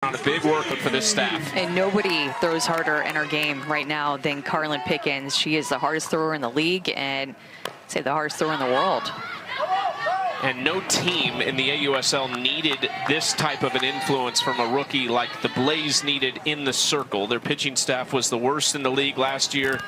on a big workload for this staff. And nobody throws harder in our game right now than Carlin Pickens. She is the hardest thrower in the league and I'd say the hardest thrower in the world. And no team in the AUSL needed this type of an influence from a rookie like the Blaze needed in the circle. Their pitching staff was the worst in the league last year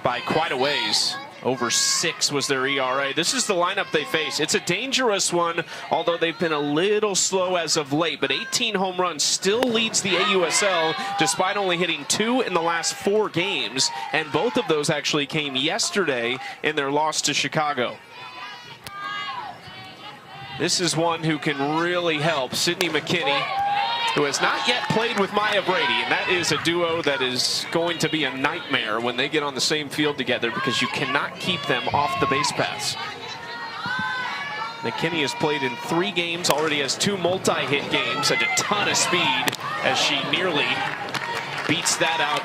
by quite a ways. Over 6 was their ERA. This is the lineup they face. It's a dangerous one, although they've been a little slow as of late. But 18 home runs still leads the AUSL, despite only hitting 2 in the last 4 games. And both of those actually came yesterday in their loss to Chicago. This is one who can really help Sydney McKinney, who has not yet played with Maya Brady, and that is a duo that is going to be a nightmare when they get on the same field together because you cannot keep them off the base paths. McKinney has played in 3 games, already has 2 multi-hit games, had a ton of speed as she nearly beats that out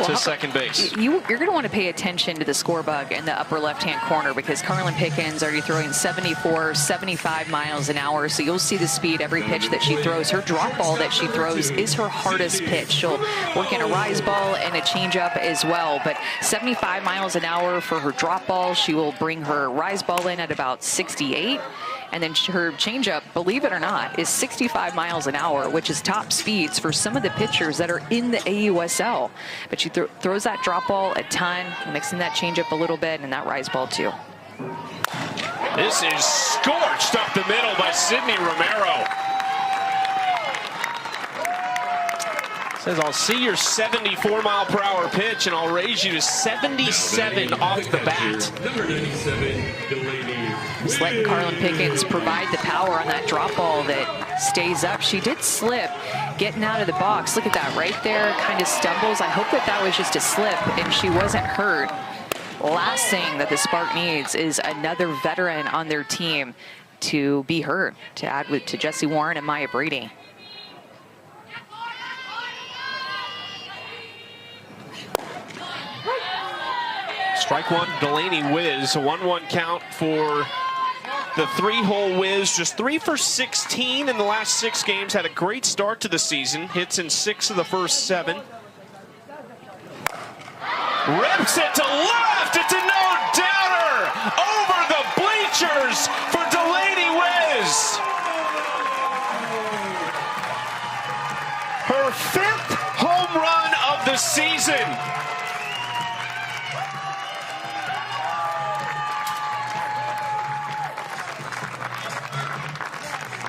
to second base. You're going to want to pay attention to the score bug in the upper left-hand corner because Carlin Pickens already throwing 74, 75 miles an hour. So you'll see the speed every pitch that she throws. Her drop ball that she throws is her hardest pitch. She'll work in a rise ball and a changeup as well. But 75 miles an hour for her drop ball. She will bring her rise ball in at about 68. And then her changeup, believe it or not, is 65 miles an hour, which is top speeds for some of the pitchers that are in the AUSL. But she throws that drop ball a ton, mixing that changeup a little bit, and that rise ball too. This is scorched up the middle by Sydney Romero. Says, I'll see your 74-mile-per-hour pitch, and I'll raise you to 77 off the bat. Number 97, Delaney. Just letting Carlin Pickens provide the power on that drop ball that stays up. She did slip getting out of the box. Look at that right there, kind of stumbles. I hope that that was just a slip and she wasn't hurt. Last thing that the Spark needs is another veteran on their team to be hurt, to add to Jessie Warren and Maya Brady. Strike one, Delaney whiz, a 1-1 count for the 3-hole whiz. Just 3 for 16 in the last 6 games. Had a great start to the season. Hits in 6 of the first 7. Rips it to left. It's a no-doubter over the bleachers for Delaney whiz. Her 5th home run of the season.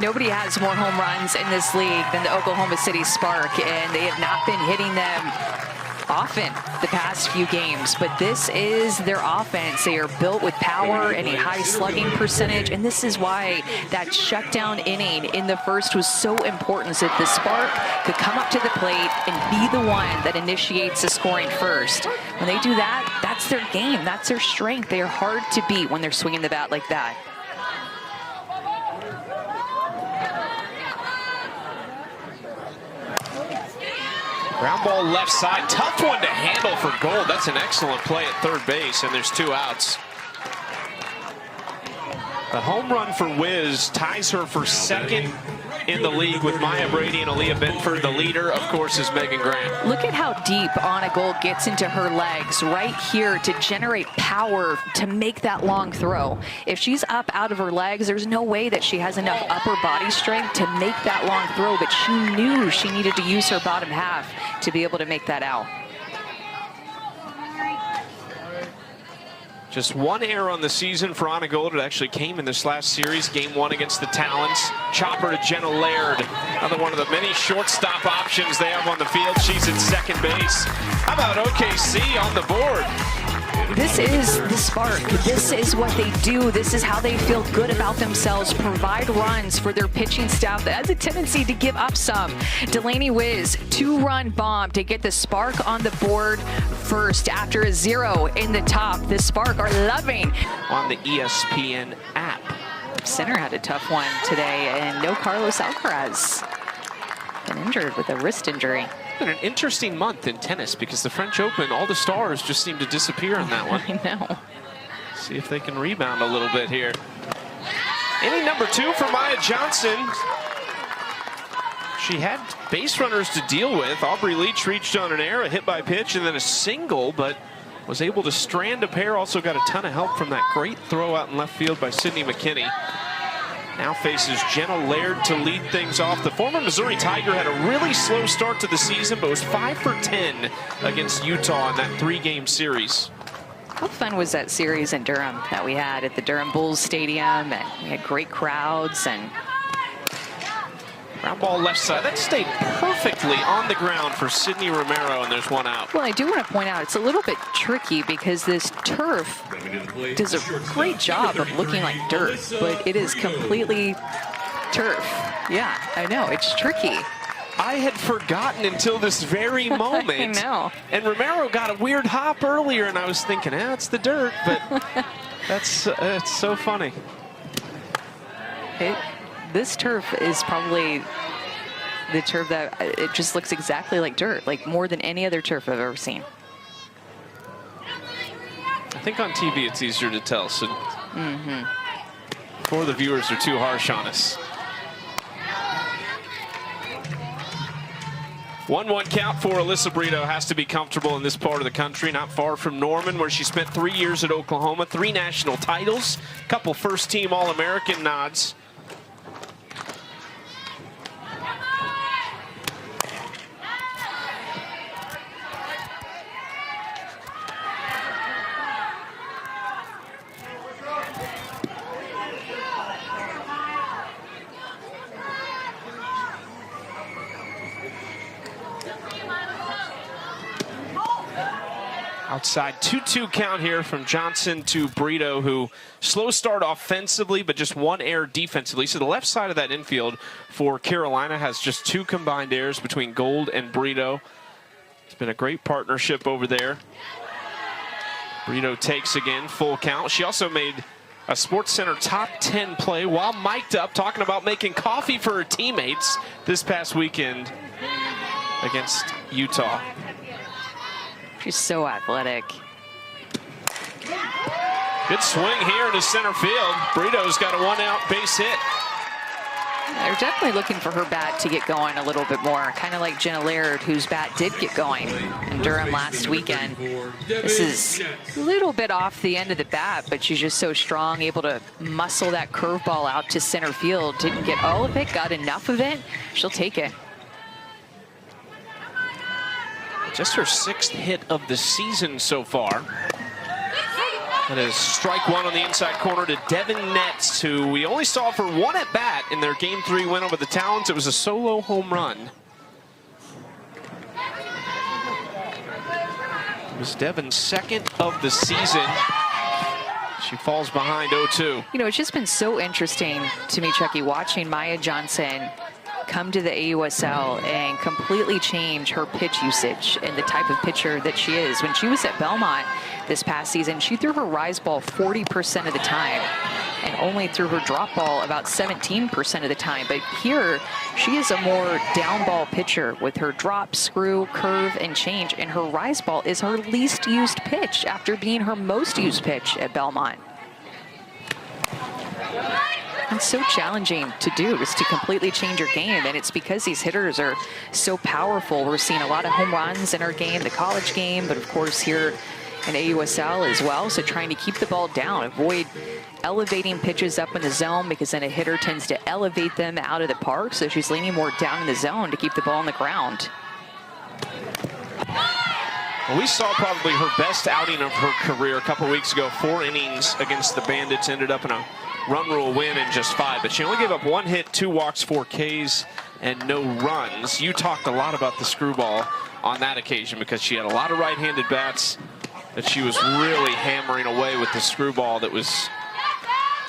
Nobody has more home runs in this league than the Oklahoma City Spark, and they have not been hitting them often the past few games. But this is their offense. They are built with power and a high slugging percentage, and this is why that shutdown inning in the first was so important, so that the Spark could come up to the plate and be the one that initiates the scoring first. When they do that, that's their game. That's their strength. They are hard to beat when they're swinging the bat like that. Ground ball left side, tough one to handle for Gold. That's an excellent play at third base, and there's 2 outs. The home run for Wiz ties her for 2nd in the league with Maya Brady and Aaliyah Benford. The leader, of course, is Megan Grant. Look at how deep Anna Gold gets into her legs right here to generate power to make that long throw. If she's up out of her legs, there's no way that she has enough upper body strength to make that long throw, but she knew she needed to use her bottom half to be able to make that out. Just 1 error on the season for Anna Gold. It actually came in this last series, game 1 against the Talons. Chopper to Jenna Laird, another one of the many shortstop options they have on the field. She's at second base. How about OKC on the board? This is the Spark. This is what they do. This is how they feel good about themselves, provide runs for their pitching staff that has a tendency to give up some. Delaney Wiz, 2-run bomb to get the Spark on the board first after a 0 in the top. The Spark are loving on the ESPN app. Center had a tough one today, and no Carlos Alcaraz. Been injured with a wrist injury. Been an interesting month in tennis because the French Open, all the stars just seem to disappear in that one. I know. See if they can rebound a little bit here. Inning number 2 for Maya Johnson. She had base runners to deal with. Aubrey Leach reached on an error, a hit by pitch, and then a single, but was able to strand a pair. Also got a ton of help from that great throw out in left field by Sydney McKinney. Now faces Jenna Laird to lead things off. The former Missouri Tiger had a really slow start to the season, but was 5 for 10 against Utah in that 3-game series. How fun was that series in Durham that we had at the Durham Bulls Stadium? And we had great crowds. And ground ball left side. That stayed perfectly on the ground for Sydney Romero, and there's one out. Well, I do want to point out it's a little bit tricky because this turf does a great job of looking like dirt, but it is completely turf. Yeah, I know. It's tricky. I had forgotten until this very moment. I know. And Romero got a weird hop earlier, and I was thinking, it's the dirt, but that's it's so funny. This turf is probably the turf that it just looks exactly like dirt, like more than any other turf I've ever seen. I think on TV it's easier to tell, so before the viewers are too harsh on us. 1-1 count for Alyssa Brito. Has to be comfortable in this part of the country, not far from Norman, where she spent 3 years at Oklahoma, 3 national titles, couple first-team All-American nods. Outside 2-2 count here from Johnson to Brito, who slow start offensively, but just 1 error defensively. So the left side of that infield for Carolina has just 2 combined errors between Gold and Brito. It's been a great partnership over there. Brito takes again, full count. She also made a SportsCenter top 10 play while mic'd up, talking about making coffee for her teammates this past weekend against Utah. She's so athletic. Good swing here into center field. Brito's got a 1-out base hit. They're definitely looking for her bat to get going a little bit more, kind of like Jenna Laird, whose bat did get going in Durham last weekend. This is a little bit off the end of the bat, but she's just so strong, able to muscle that curveball out to center field. Didn't get all of it, got enough of it. She'll take it. Just her 6th hit of the season so far. That is strike 1 on the inside corner to Devin Netz, who we only saw for 1 at bat in their Game 3 win over the Talons. It was a solo home run. It was Devin's 2nd of the season. She falls behind 0-2. You know, it's just been so interesting to me, Chucky, watching Maya Johnson come to the AUSL and completely change her pitch usage and the type of pitcher that she is. When she was at Belmont this past season, she threw her rise ball 40% of the time and only threw her drop ball about 17% of the time. But here, she is a more down ball pitcher with her drop, screw, curve, and change. And her rise ball is her least used pitch after being her most used pitch at Belmont. It's so challenging to do, just to completely change your game, and it's because these hitters are so powerful. We're seeing a lot of home runs in our game, the college game, but of course here in AUSL as well. So trying to keep the ball down, avoid elevating pitches up in the zone, because then a hitter tends to elevate them out of the park. So she's leaning more down in the zone to keep the ball on the ground. Well, we saw probably her best outing of her career a couple weeks ago. 4 innings against the Bandits, ended up in a run rule win in just 5, but she only gave up 1 hit, 2 walks, 4 Ks, and no runs. You talked a lot about the screwball on that occasion because she had a lot of right-handed bats that she was really hammering away with the screwball that was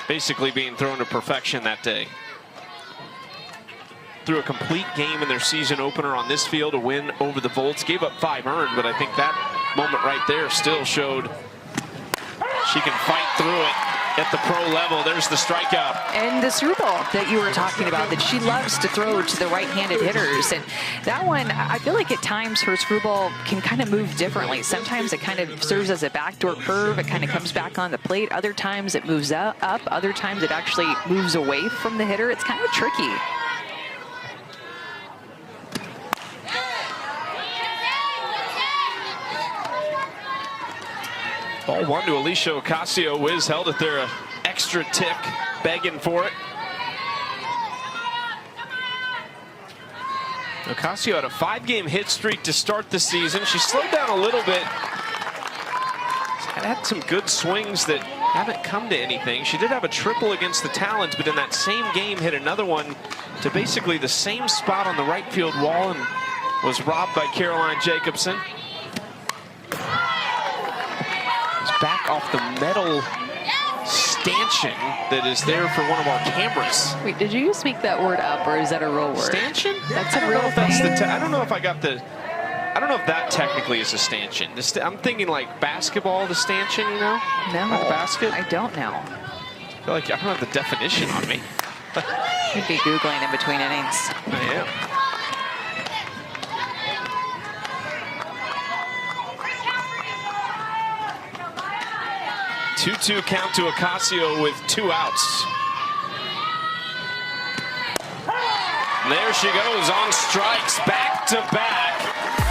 basically being thrown to perfection that day. Threw a complete game in their season opener on this field, a win over the Volts. Gave up 5 earned, but I think that moment right there still showed she can fight through it at the pro level. There's the strikeout. And the screwball that you were talking about that she loves to throw to the right-handed hitters. And that one, I feel like at times her screwball can kind of move differently. Sometimes it kind of serves as a backdoor curve. It kind of comes back on the plate. Other times it moves up. Other times it actually moves away from the hitter. It's kind of tricky. Ball one to Alicia Ocasio. Wiz held it there, an extra tick, begging for it. Ocasio had a 5-game hit streak to start the season. She slowed down a little bit. Had some good swings that haven't come to anything. She did have a triple against the Talons, but in that same game hit another one to basically the same spot on the right field wall and was robbed by Caroline Jacobson. It's back off the metal stanchion that is there for one of our cameras. Wait, did you just make that word up, or is that a real word? Stanchion? That's a real thing. I don't know if I got the. I don't know if that technically is a stanchion. I'm thinking like basketball, the stanchion, you know? No, the basket. I don't know. I feel like I don't have the definition on me. You'd be Googling in between innings. I am. Two-two count to Ocasio with 2 outs. And there she goes on strikes, back-to-back.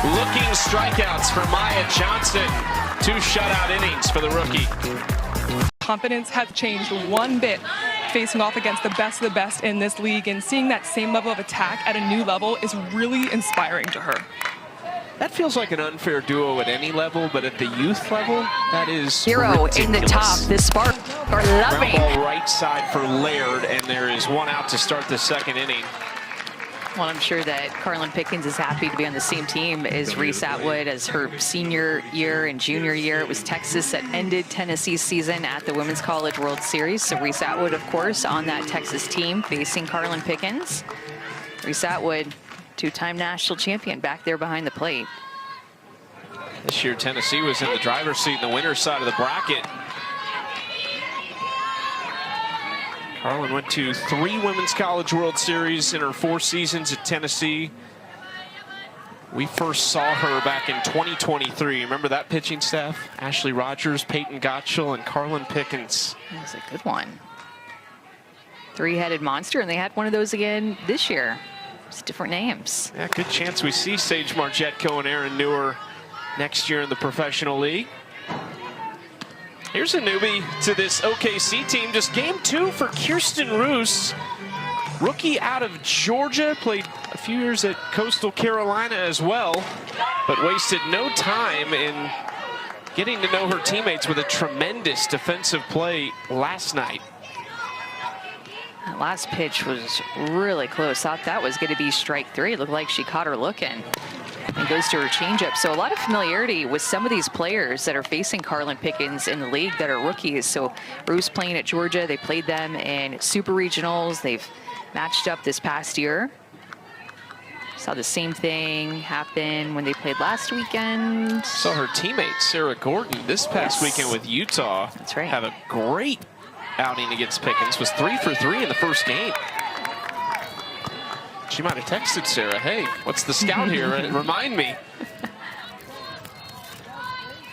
Looking strikeouts for Maya Johnson. 2 shutout innings for the rookie. Confidence has changed one bit facing off against the best in this league, and seeing that same level of attack at a new level is really inspiring to her. That feels like an unfair duo at any level, but at the youth level, that is Hero ridiculous. in the top. The Spark are loving. Ground ball right side for Laird, and there is 1 out to start the 2nd inning. Well, I'm sure that Carlin Pickens is happy to be on the same team as Reese Atwood as her senior year and junior year. It was Texas that ended Tennessee's season at the Women's College World Series. So Reese Atwood, of course, on that Texas team facing Carlin Pickens. Reese Atwood, 2-time national champion, back there behind the plate. This year, Tennessee was in the driver's seat in the winner's side of the bracket. Carlin went to 3 Women's College World Series in her 4 seasons at Tennessee. We first saw her back in 2023. Remember that pitching staff? Ashley Rogers, Peyton Gottschall, and Carlin Pickens. That was a good one. 3-headed monster, and they had one of those again this year. Just different names. Yeah, good chance we see Sage Margetco and Aaron Newer next year in the professional league. Here's a newbie to this OKC team. Just game 2 for Kirsten Roos. Rookie out of Georgia, played a few years at Coastal Carolina as well, but wasted no time in getting to know her teammates with a tremendous defensive play last night. That last pitch was really close. Thought that was going to be strike 3. It looked like she caught her looking. And goes to her changeup. So a lot of familiarity with some of these players that are facing Carlin Pickens in the league that are rookies. So Bruce playing at Georgia. They played them in super regionals. They've matched up this past year. Saw the same thing happen when they played last weekend. Saw her teammate Sarah Gordon this past weekend with Utah. That's right. Have a great outing against Pickens. Was 3 for 3 in the first game. She might have texted Sarah, hey, what's the scout here? Remind me.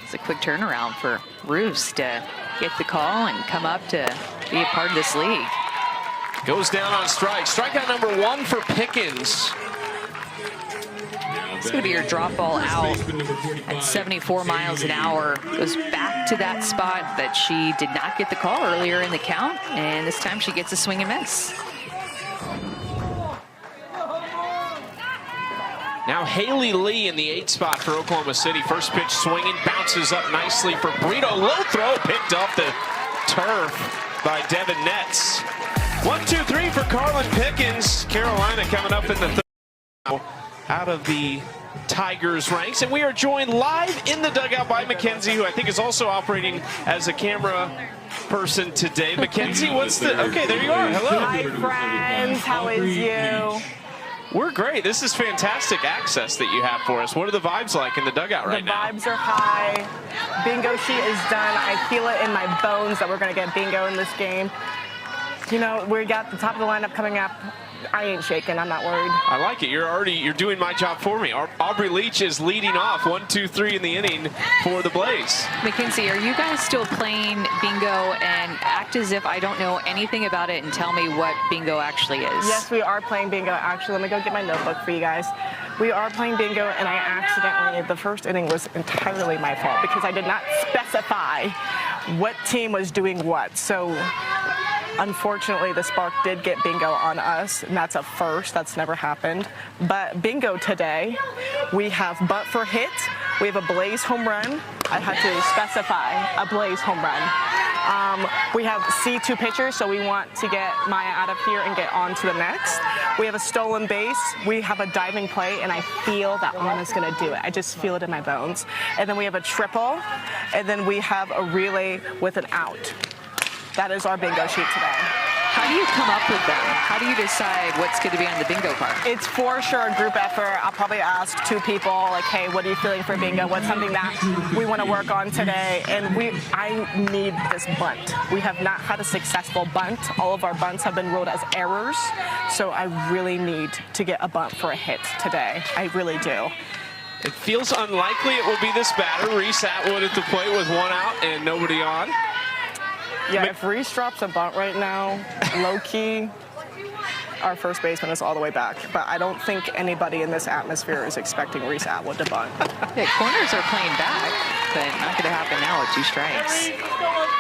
It's a quick turnaround for Roos to get the call and come up to be a part of this league. Goes down on strike. Strikeout number 1 for Pickens. It's going to be her drop ball out at 74 miles an hour. Goes back to that spot that she did not get the call earlier in the count. And this time she gets a swing and miss. Now Haley Lee in the 8th spot for Oklahoma City. First pitch swinging, bounces up nicely for Brito. Low throw picked off the turf by Devin Netz. 1-2-3 for Carlin Pickens. Carolina coming up in the 3rd out of the Tigers ranks. And we are joined live in the dugout by Mackenzie, who I think is also operating as a camera person today. Mackenzie, what's the... Okay, there you are. Hello. Hi, friends. How is you? We're great. This is fantastic access that you have for us. What are the vibes like in the dugout right now? The vibes are high. Bingo sheet is done. I feel it in my bones that we're going to get bingo in this game. You know, we got the top of the lineup coming up. I ain't shaking. I'm not worried. I like it. You're doing my job for me. Aubrey Leach is leading off 1, 2, 3 in the inning for the Blaze. Mackenzie, are you guys still playing bingo and act as if I don't know anything about it and tell me what bingo actually is? Yes, we are playing bingo. Actually, let me go get my notebook for you guys. We are playing bingo, and I accidentally, the first inning was entirely my fault because I did not specify what team was doing what. So unfortunately, the Spark did get bingo on us, and that's a first. That's never happened. But bingo today, we have bunt for hit. We have a Blaze home run. I had to specify a Blaze home run. We have C2 pitchers, so we want to get Maya out of here and get on to the next. We have a stolen base. We have a diving play, and I feel that Anna's going to do it. I just feel it in my bones. And then we have a triple, and then we have a relay with an out. That is our bingo sheet today. How do you come up with them? How do you decide what's going to be on the bingo card? It's for sure a group effort. I'll probably ask 2 people, like, hey, what are you feeling for bingo? What's something that we want to work on today? And I need this bunt. We have not had a successful bunt. All of our bunts have been ruled as errors. So I really need to get a bunt for a hit today. I really do. It feels unlikely it will be this batter. Reese Atwood at the plate with 1 out and nobody on. Yeah, if Reese drops a bunt right now, low-key, our first baseman is all the way back. But I don't think anybody in this atmosphere is expecting Reese Atwood to bunt. Yeah, corners are playing back, but not going to happen now with 2 strikes.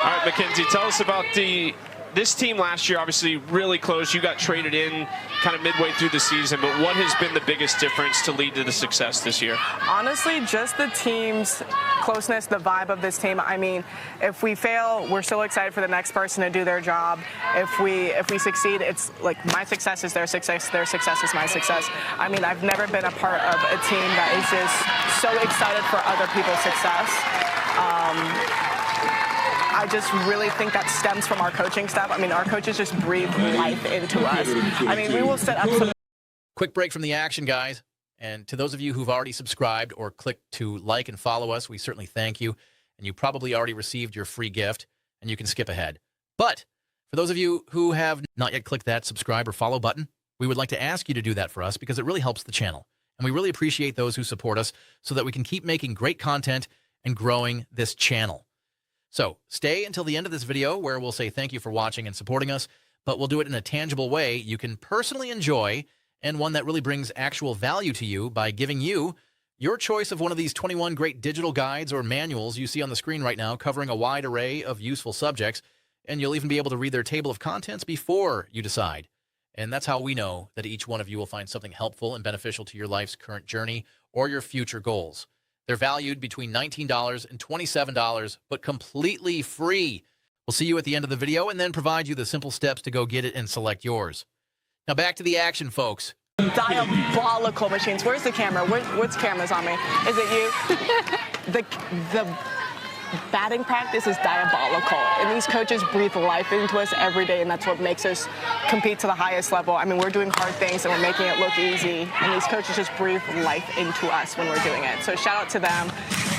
All right, Mackenzie, tell us about this team last year. Obviously really close. You got traded in kind of midway through the season, but what has been the biggest difference to lead to the success this year? Honestly, just the team's closeness, the vibe of this team. I mean, if we fail, we're so excited for the next person to do their job. If we succeed, it's like my success is their success is my success. I mean, I've never been a part of a team that is just so excited for other people's success. I just really think that stems from our coaching staff. I mean, our coaches just breathe life into us. I mean, we will set up some... Quick break from the action, guys. And to those of you who've already subscribed or clicked to like and follow us, we certainly thank you. And you probably already received your free gift, and you can skip ahead. But for those of you who have not yet clicked that subscribe or follow button, we would like to ask you to do that for us because it really helps the channel. And we really appreciate those who support us so that we can keep making great content and growing this channel. So stay until the end of this video where we'll say thank you for watching and supporting us, but we'll do it in a tangible way you can personally enjoy and one that really brings actual value to you by giving you your choice of one of these 21 great digital guides or manuals you see on the screen right now covering a wide array of useful subjects, and you'll even be able to read their table of contents before you decide. And that's how we know that each one of you will find something helpful and beneficial to your life's current journey or your future goals. They're valued between $19 and $27, but completely free. We'll see you at the end of the video and then provide you the simple steps to go get it and select yours. Now back to the action, folks. Diabolical machines. Where's the camera? What's cameras on me? Is it you? The batting practice is diabolical, and these coaches breathe life into us every day, and that's what makes us compete to the highest level. I mean, we're doing hard things and we're making it look easy, and these coaches just breathe life into us when we're doing it. So shout out to them.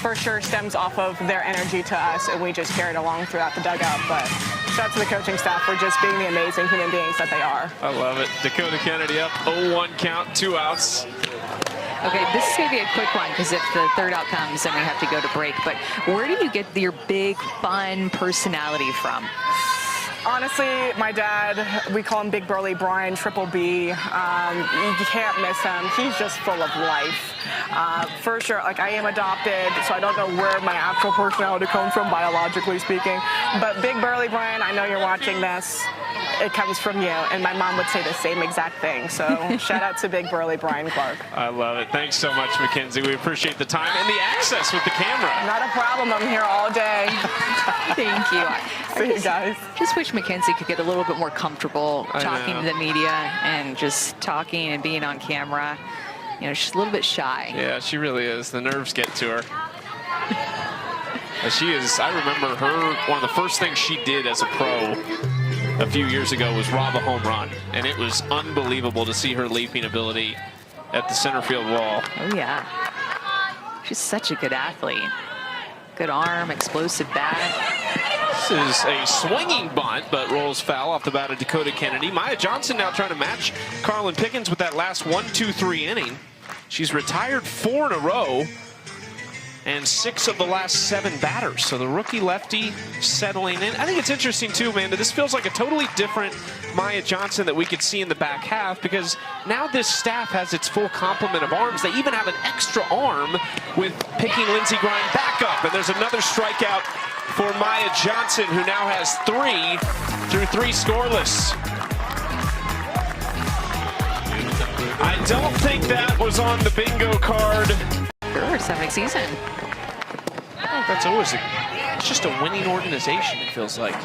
For sure stems off of their energy to us, and we just carry it along throughout the dugout. But shout out to the coaching staff for just being the amazing human beings that they are. I love it. Dakota Kennedy up 0-1 count, 2 outs. Okay, this is going to be a quick one because if the third out comes, then we have to go to break. But where do you get your big, fun personality from? Honestly, my dad, we call him Big Burly Brian, Triple B. You can't miss him. He's just full of life. For sure, like I am adopted, so I don't know where my actual personality comes from, biologically speaking. But Big Burly Brian, I know you're watching this. It comes from you, and my mom would say the same exact thing. So shout out to Big Burly Brian Clark. I love it. Thanks so much, Mackenzie. We appreciate the time and the access with the camera. Not a problem. I'm here all day. Thank you. See you guys. Just wish Mackenzie could get a little bit more comfortable talking to the media and just talking and being on camera. You know, she's a little bit shy. Yeah, she really is. The nerves get to her. She is, I remember her, one of the first things she did as a pro a few years ago was rob a home run, and it was unbelievable to see her leaping ability at the center field wall. Oh, yeah. She's such a good athlete. Good arm, explosive bat. This is a swinging bunt, but rolls foul off the bat of Dakota Kennedy. Maya Johnson now trying to match Carlin Pickens with that last 1-2-3 inning. She's retired 4 in a row and 6 of the last 7 batters. So the rookie lefty settling in. I think it's interesting too, Amanda. This feels like a totally different Maya Johnson that we could see in the back half, because now this staff has its full complement of arms. They even have an extra arm with picking Lindsey Grind back up. And there's another strikeout for Maya Johnson, who now has 3 through 3 scoreless. I don't think that was on the bingo card. Sure, 7th season. Oh, that's always it's just a winning organization, it feels like.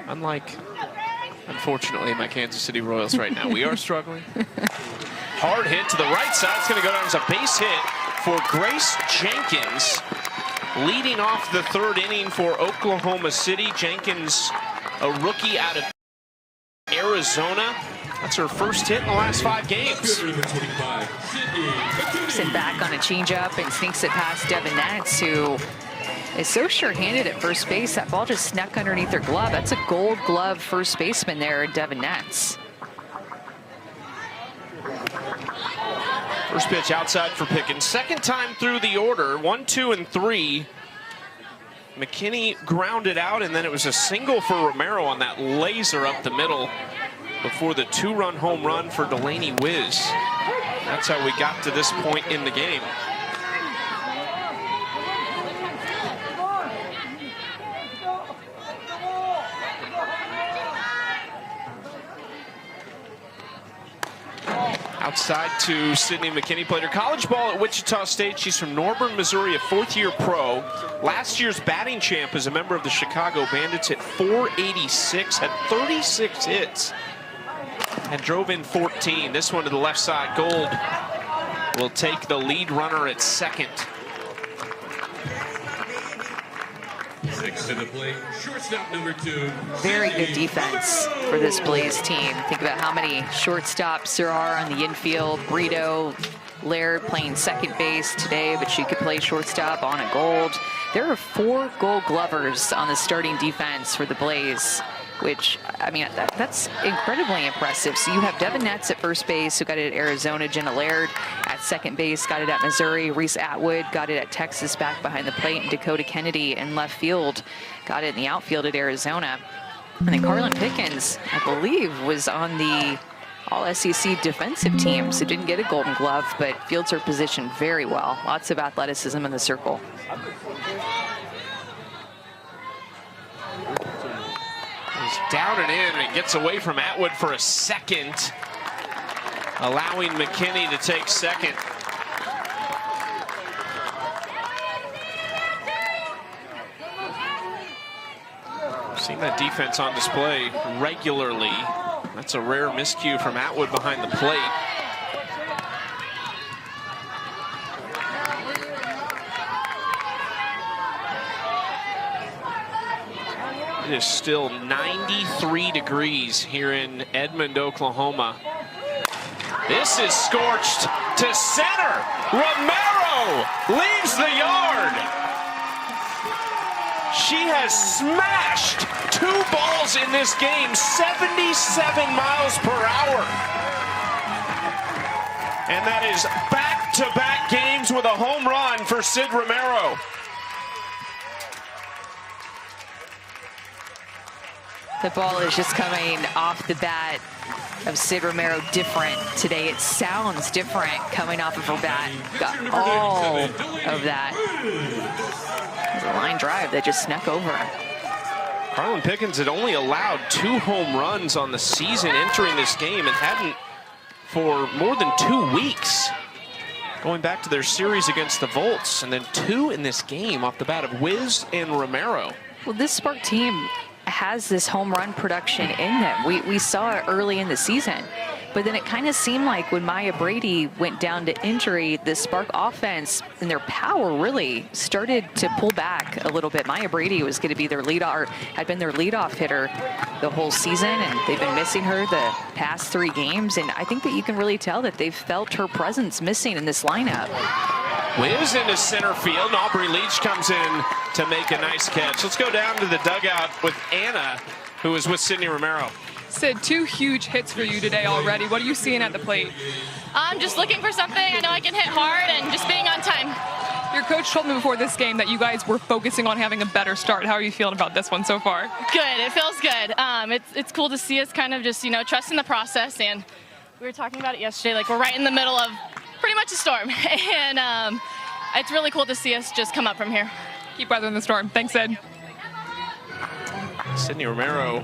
Unlike, unfortunately, my Kansas City Royals right now. We are struggling. Hard hit to the right side. It's going to go down as a base hit for Grace Jenkins, leading off the 3rd inning for Oklahoma City. Jenkins, a rookie out of Arizona. That's her first hit in the last 5 games. Sent back on a changeup and sneaks it past Devin Nats, who is so sure-handed at first base. That ball just snuck underneath her glove. That's a Gold Glove first baseman there, Devin Nats. First pitch outside for Pickens. Second time through the order, 1, 2, and 3. McKinney grounded out, and then it was a single for Romero on that laser up the middle before the 2-run home run for Delaney Wiz. That's how we got to this point in the game. Outside to Sydney McKinney. Played her college ball at Wichita State. She's from Norburn, Missouri, a 4th-year pro. Last year's batting champ as a member of the Chicago Bandits, hit .486, had 36 hits, and drove in 14. This one to the left side. Gold will take the lead runner at second. Next to the plate, shortstop number 2. Very good defense for this Blaze team. Think about how many shortstops there are on the infield. Brito, Laird playing second base today, but she could play shortstop on a Gold. There are 4 Gold Glovers on the starting defense for the Blaze, which, I mean, that's incredibly impressive. So you have Devin Nats at first base, who got it at Arizona. Jenna Laird at second base, got it at Missouri. Reese Atwood got it at Texas, back behind the plate. And Dakota Kennedy in left field got it in the outfield at Arizona. And then Carlin Pickens, I believe, was on the All-SEC defensive team, so didn't get a Golden Glove, but fields her position very well. Lots of athleticism in the circle. Down and in, and it gets away from Atwood for a second, allowing McKinney to take second. Seeing that defense on display regularly. That's a rare miscue from Atwood behind the plate. It is still 93 degrees here in Edmond, Oklahoma. This is scorched to center. Romero leaves the yard. She has smashed 2 balls in this game, 77 miles per hour. And that is back-to-back games with a home run for Sid Romero. The ball is just coming off the bat of Sid Romero different today. It sounds different coming off of her bat. Got all of that. It was a line drive that just snuck over. Carlin Pickens had only allowed 2 home runs on the season entering this game, and hadn't for more than 2 weeks. Going back to their series against the Volts, and then 2 in this game off the bat of Wiz and Romero. Well, this Spark team has this home run production in them. We saw it early in the season, but then it kind of seemed like when Maya Brady went down to injury, the Spark offense and their power really started to pull back a little bit. Maya Brady was going to be their leadoff, had been their leadoff hitter the whole season, and they've been missing her the past 3 games. And I think that you can really tell that they've felt her presence missing in this lineup. Whiz into center field. And Aubrey Leach comes in to make a nice catch. Let's go down to the dugout with Anna, who is with Sydney Romero. Sid, 2 huge hits for you today already. What are you seeing at the plate? I'm just looking for something. I know I can hit hard and just being on time. Your coach told me before this game that you guys were focusing on having a better start. How are you feeling about this one so far? Good. It feels good. It's cool to see us kind of just, trusting the process. And we were talking about it yesterday. Like, we're right in the middle of pretty much a storm. And it's really cool to see us just come up from here. Keep weathering the storm. Thanks, Sid. Sydney Romero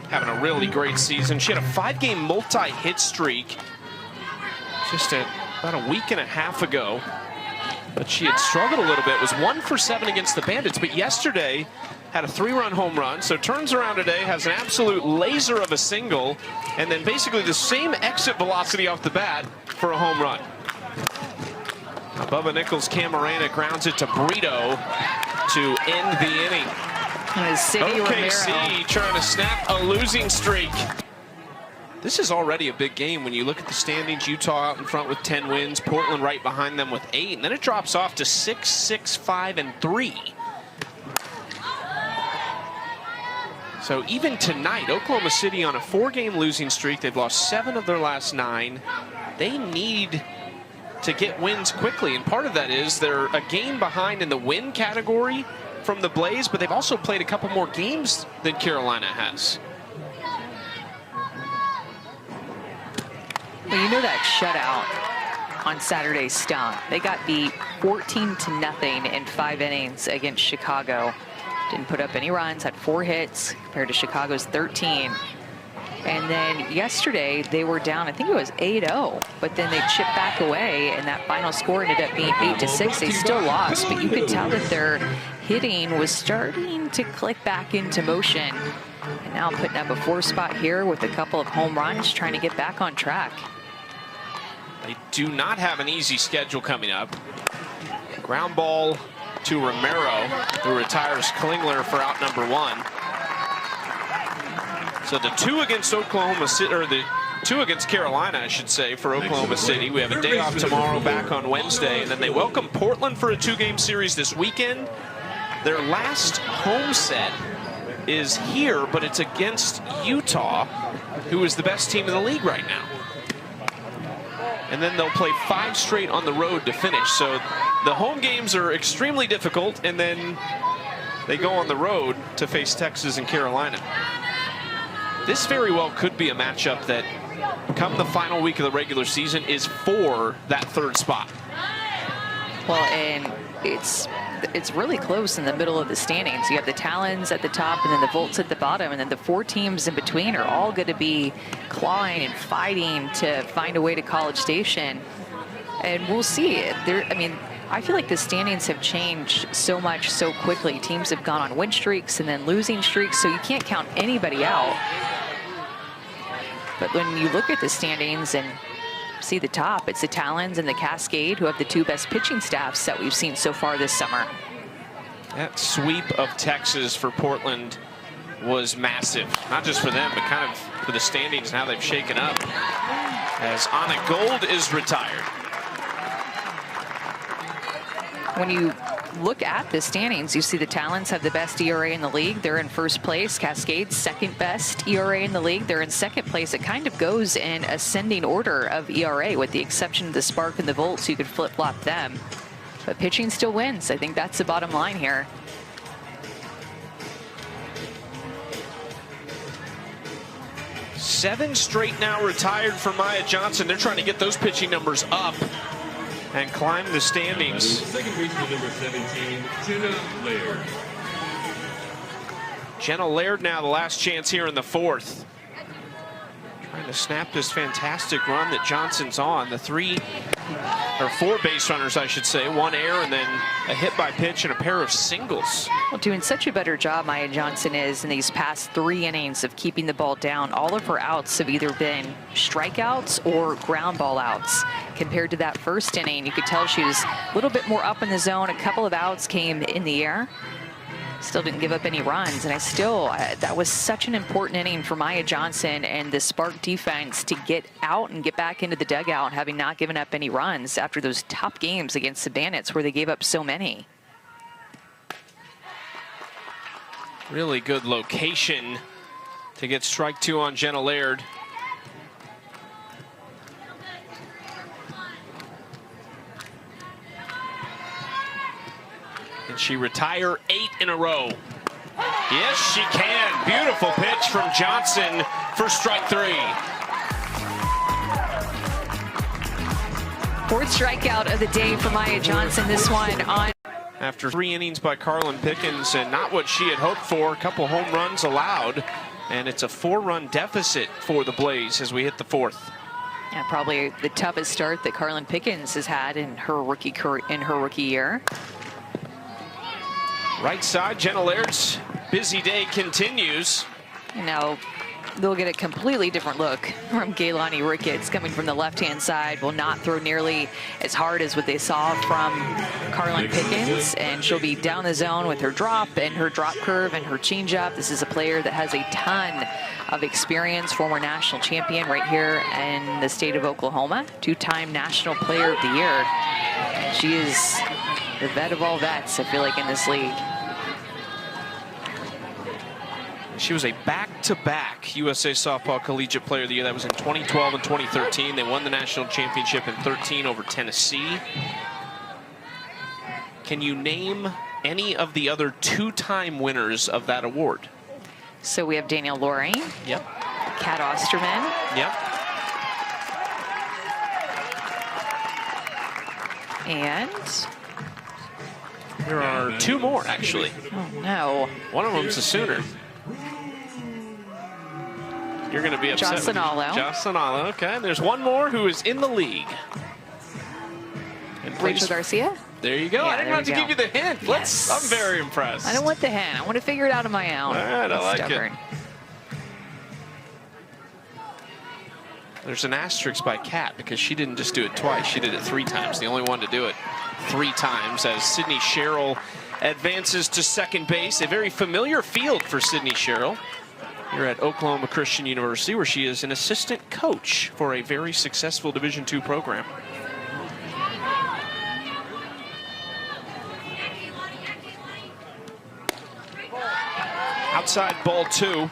having a really great season. She had a 5-game multi-hit streak just about a week and a half ago. But she had struggled a little bit. It was 1 for 7 against the Bandits. But yesterday had a 3-run home run. So turns around today, has an absolute laser of a single, and then basically the same exit velocity off the bat for a home run. Bubba Nichols Camarena grounds it to Brito to end the inning. OKC trying to snap a losing streak. This is already a big game when you look at the standings. Utah out in front with 10 wins, Portland right behind them with 8, and then it drops off to 6, 6, 5, and 3. So even tonight, Oklahoma City on a 4-game losing streak. They've lost 7 of their last 9. They need to get wins quickly, and part of that is they're a game behind in the win category from the Blaze, but they've also played a couple more games than Carolina has. Well, you know that shutout on Saturday stung. They got beat 14-0 in 5 innings against Chicago. Didn't put up any runs, had 4 hits compared to Chicago's 13. And then yesterday they were down, I think it was 8-0, but then they chipped back away, and that final score ended up being 8-6. They still lost, but you could tell that their hitting was starting to click back into motion. And now putting up a 4 spot here with a couple of home runs, trying to get back on track. They do not have an easy schedule coming up. Ground ball to Romero, who retires Klingler for out number 1. So the 2 against Oklahoma City, or the 2 against Carolina, I should say, for Oklahoma City. We have a day off tomorrow, back on Wednesday, and then they welcome Portland for a 2-game series this weekend. Their last home set is here, but it's against Utah, who is the best team in the league right now. And then they'll play 5 straight on the road to finish. So the home games are extremely difficult, and then they go on the road to face Texas and Carolina. This very well could be a matchup that, come the final week of the regular season, is for that 3rd spot. Well, and it's really close in the middle of the standings. You have the Talons at the top, and then the Volts at the bottom, and then the 4 teams in between are all going to be clawing and fighting to find a way to College Station. And we'll see. I feel like the standings have changed so much so quickly. Teams have gone on win streaks and then losing streaks, so you can't count anybody out. But when you look at the standings and see the top, it's the Talons and the Cascade, who have the 2 best pitching staffs that we've seen so far this summer. That sweep of Texas for Portland was massive, not just for them, but kind of for the standings and how they've shaken up, as Anna Gold is retired. When you look at the standings, you see the Talons have the best ERA in the league. They're in 1st place. Cascade's 2nd best ERA in the league. They're in 2nd place. It kind of goes in ascending order of ERA, with the exception of the Spark and the Volts. You could flip-flop them. But pitching still wins. I think that's the bottom line here. Seven straight now retired for Maya Johnson. They're trying to get those pitching numbers up and climb the standings. Second baseman number 17, Jenna Laird. Jenna Laird now the last chance here in the 4th. Trying to snap this fantastic run that Johnson's on. The 4 base runners, I should say. 1 error and then a hit by pitch and a pair of singles. Well, doing such a better job, Maya Johnson is, in these past 3 innings of keeping the ball down. All of her outs have either been strikeouts or ground ball outs. Compared to that 1st inning, you could tell she was a little bit more up in the zone. A couple of outs came in the air. Still didn't give up any runs, and that was such an important inning for Maya Johnson and the Spark defense to get out and get back into the dugout, having not given up any runs after those tough games against the Bandits where they gave up so many. Really good location to get strike 2 on Jenna Laird. Can she retire 8 in a row? Yes, she can. Beautiful pitch from Johnson for strike 3. 4th strikeout of the day for Maya Johnson. This one on. After 3 innings by Carlin Pickens, and not what she had hoped for. A couple home runs allowed, and it's a 4-run deficit for the Blaze as we hit the 4th. Yeah, probably the toughest start that Carlin Pickens has had in her rookie year. Right side, Jenna Laird's busy day continues. Now they'll get a completely different look from Gaylani Ricketts coming from the left-hand side. Will not throw nearly as hard as what they saw from Carlin Pickens, and she'll be down the zone with her drop and her drop curve and her changeup. This is a player that has a ton of experience, former national champion right here in the state of Oklahoma, 2-time National Player of the Year. She is the vet of all vets, I feel like, in this league. She was a back-to-back USA Softball Collegiate Player of the Year. That was in 2012 and 2013. They won the national championship in 13 over Tennessee. Can you name any of the other 2-time winners of that award? So we have Danielle Lorraine. Yep. Kat Osterman. Yep. And there are 2 more, actually. Oh, no. One of them's a Sooner. You're going to be upset. Jocelyn Allo. Jocelyn Allo, okay. There's one more who is in the league. Rachel Garcia? There you go. Yeah, I didn't have to give you the hint. Yes. I'm very impressed. I don't want the hint. I want to figure it out on my own. All right, I like Stubborn. it. There's an asterisk by Kat because she didn't just do it twice. She did it 3 times. The only one to do it 3 times as Sydney Sherrill advances to second base. A very familiar field for Sydney Sherrill here at Oklahoma Christian University, where she is an assistant coach for a very successful Division II program. Outside ball 2.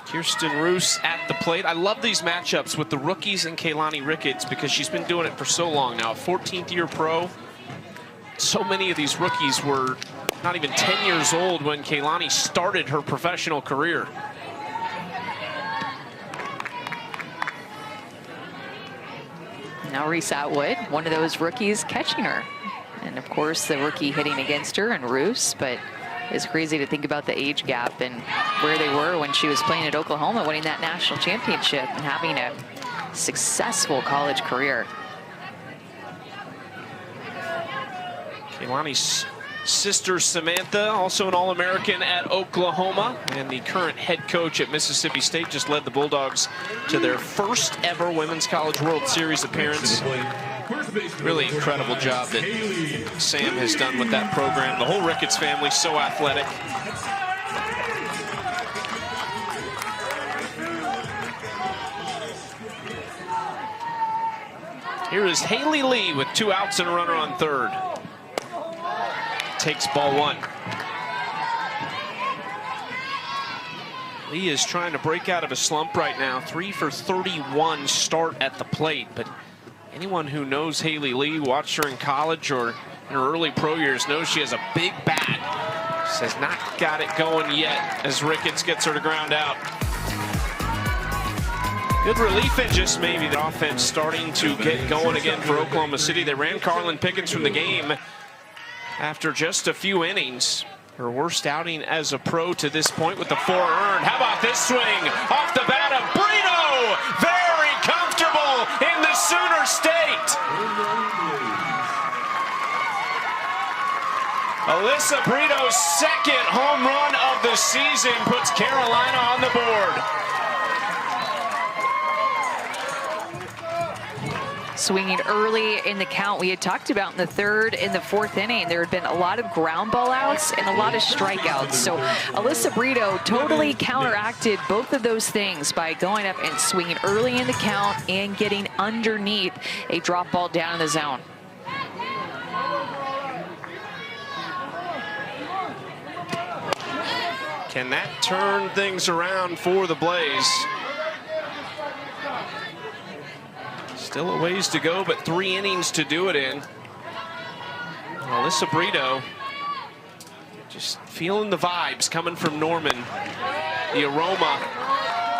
Kirsten Roos at the plate. I love these matchups with the rookies and Kaylani Ricketts because she's been doing it for so long now. A 14th year pro. So many of these rookies were not even 10 years old when Kaylani started her professional career. Now Reese Atwood, one of those rookies catching her. And of course the rookie hitting against her and Roos, but it's crazy to think about the age gap and where they were when she was playing at Oklahoma, winning that national championship and having a successful college career. Kaylani's sister Samantha, also an All-American at Oklahoma, and the current head coach at Mississippi State, just led the Bulldogs to their first ever Women's College World Series appearance. Really incredible job that Sam has done with that program. The whole Ricketts family, so athletic. Here is Haley Lee with 2 outs and a runner on third. Takes ball 1. Lee is trying to break out of a slump right now. 3 for 31 start at the plate, but anyone who knows Haley Lee, watched her in college or in her early pro years, knows she has a big bat. She has not got it going yet as Ricketts gets her to ground out. Good relief interest, maybe. The offense starting to get going again for Oklahoma City. They ran Carlin Pickens from the game after just a few innings. Her worst outing as a pro to this point with the 4 earned. How about this swing off the bat of Brito? Very comfortable in the Sooner State. Alyssa Brito's 2nd home run of the season puts Carolina on the board. Swinging early in the count. We had talked about in the third and the fourth inning, there had been a lot of ground ball outs and a lot of strikeouts. So Alyssa Brito totally counteracted both of those things by going up and swinging early in the count and getting underneath a drop ball down in the zone. Can that turn things around for the Blaze? Still a ways to go, but 3 innings to do it in. Alyssa Brito just feeling the vibes coming from Norman. The aroma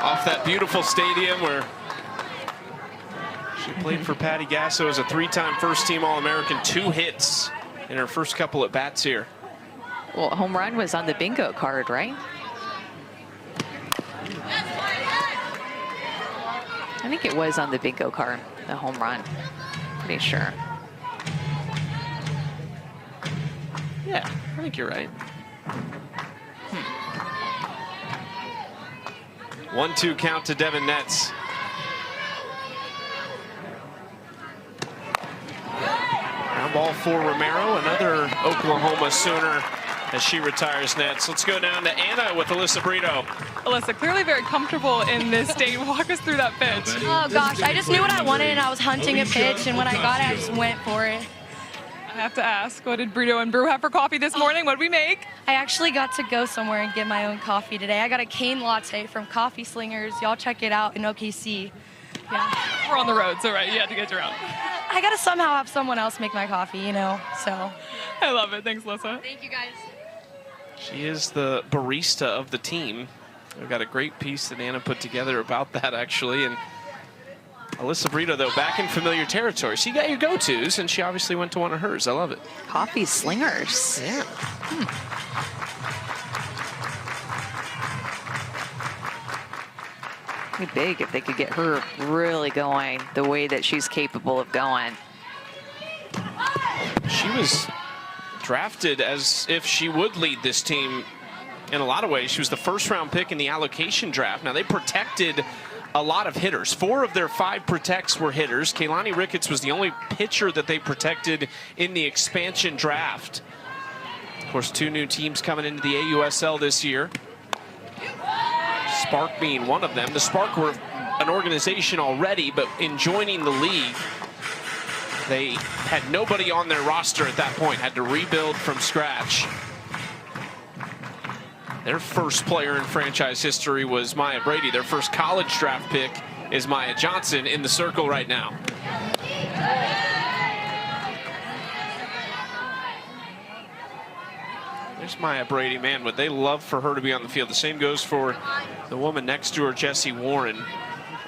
off that beautiful stadium where she played for Patty Gasso as a 3-time first-team All-American, 2 hits in her first couple at bats here. Well, home run was on the bingo card, right? I think it was on the bingo card, the home run. Pretty sure. Yeah, I think you're right. 1-2 count to Devin Netz. Ground ball for Romero, another Oklahoma Sooner as she retires Nets. Let's go down to Anna with Alyssa Brito. Alyssa, clearly very comfortable in this state. Walk us through that pitch. Oh gosh, I just knew what I wanted and I was hunting a pitch, and when I got it, I just went for it. I have to ask, what did Brito and Brew have for coffee this morning? What did we make? I actually got to go somewhere and get my own coffee today. I got a cane latte from Coffee Slingers. Y'all check it out in OKC. Yeah. We're on the road, so right, you had to get your own. I gotta somehow have someone else make my coffee, you know, so. I love it. Thanks, Alyssa. Thank you, guys. She is the barista of the team. We've got a great piece that Anna put together about that, actually. And Alyssa Brito, though, back in familiar territory. So you got your go-tos, and she obviously went to one of hers. I love it. Coffee Slingers. Yeah. It'd be big if they could get her really going the way that she's capable of going. She was drafted as if she would lead this team in a lot of ways. She was the first-round pick in the allocation draft. Now, they protected a lot of hitters. 4 of their 5 protects were hitters. Kaylani Ricketts was the only pitcher that they protected in the expansion draft. Of course, 2 new teams coming into the AUSL this year. Spark being one of them. The Spark were an organization already, but in joining the league, they had nobody on their roster at that point, had to rebuild from scratch. Their first player in franchise history was Maya Brady. Their first college draft pick is Maya Johnson in the circle right now. There's Maya Brady. Man, would they love for her to be on the field. The same goes for the woman next to her, Jessie Warren.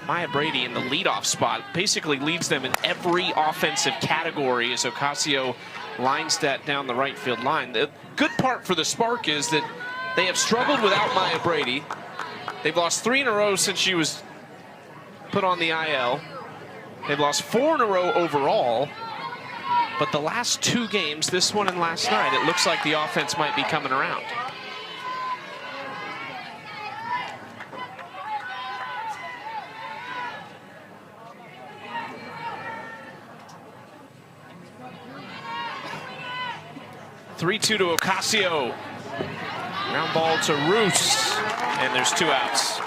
Maya Brady in the leadoff spot basically leads them in every offensive category as Ocasio lines that down the right field line. The good part for the Spark is that they have struggled without Maya Brady. They've lost 3 in a row since she was put on the IL. They've lost 4 in a row overall. But the last 2 games, this one and last night, it looks like the offense might be coming around. (3-2) to Ocasio. Ground ball to Roos, and there's 2 outs.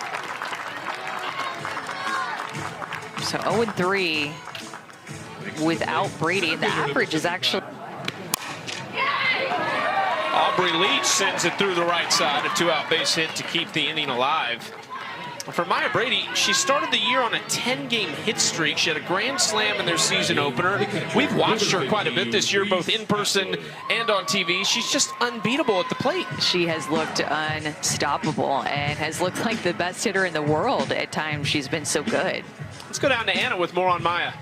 So 0-3 without Brady. The average is actually... Aubrey Leach sends it through the right side. A 2-out base hit to keep the inning alive. For Maya Brady, she started the year on a 10-game hit streak. She had a grand slam in their season opener. We've watched her quite a bit this year, both in person and on TV. She's just unbeatable at the plate. She has looked unstoppable and has looked like the best hitter in the world at times. She's been so good. Let's go down to Anna with more on Maya.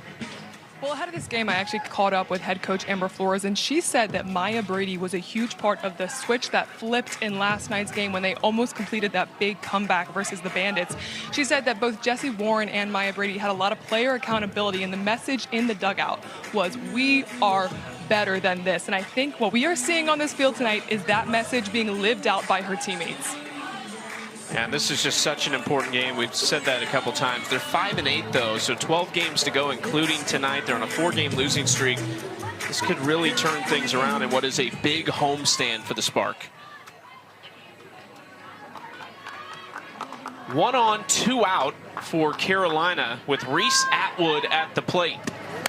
Well, ahead of this game, I actually caught up with head coach Amber Flores, and she said that Maya Brady was a huge part of the switch that flipped in last night's game when they almost completed that big comeback versus the Bandits. She said that both Jessie Warren and Maya Brady had a lot of player accountability, and the message in the dugout was, we are better than this. And I think what we are seeing on this field tonight is that message being lived out by her teammates. And this is just such an important game. We've said that a couple times. They're 5-8 though, so 12 games to go, including tonight. They're on a 4-game losing streak. This could really turn things around in what is a big homestand for the Spark. 1 on, 2 out for Carolina with Reese Atwood at the plate.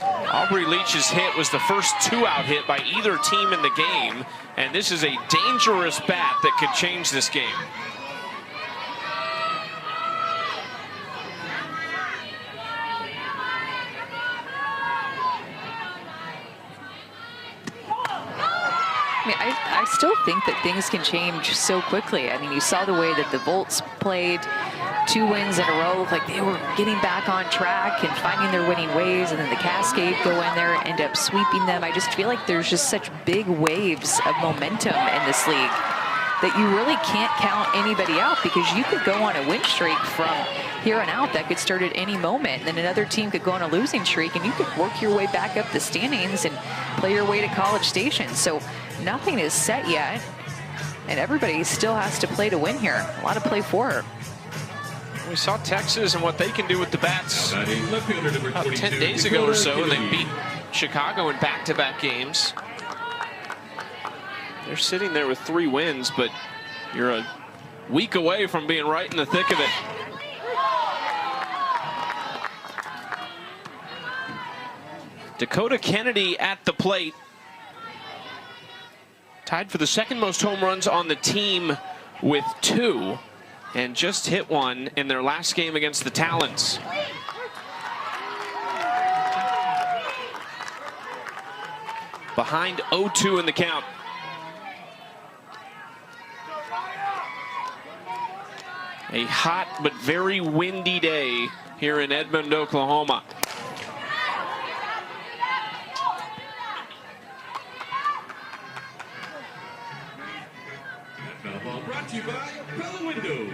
Aubrey Leach's hit was the first 2-out hit by either team in the game, and this is a dangerous bat that could change this game. I mean, I still think that things can change so quickly. I mean, you saw the way that the Volts played 2 wins in a row, looked like they were getting back on track and finding their winning ways, and then the Cascade go in there and end up sweeping them. I just feel like there's just such big waves of momentum in this league that you really can't count anybody out, because you could go on a win streak from here on out that could start at any moment. And then another team could go on a losing streak, and you could work your way back up the standings and play your way to College Station. So nothing is set yet, and everybody still has to play to win here. A lot to play for. We saw Texas and what they can do with the bats Left fielder number about 22, 10 days ago or so. Dakota They beat Chicago in back-to-back games. They're sitting there with 3 wins, but you're a week away from being right in the thick of it. Dakota Kennedy at the plate. Tied for the second most home runs on the team with 2, and just hit 1 in their last game against the Talons. Behind 0-2 in the count. A hot but very windy day here in Edmond, Oklahoma. Foul ball brought to you by Bella Windows.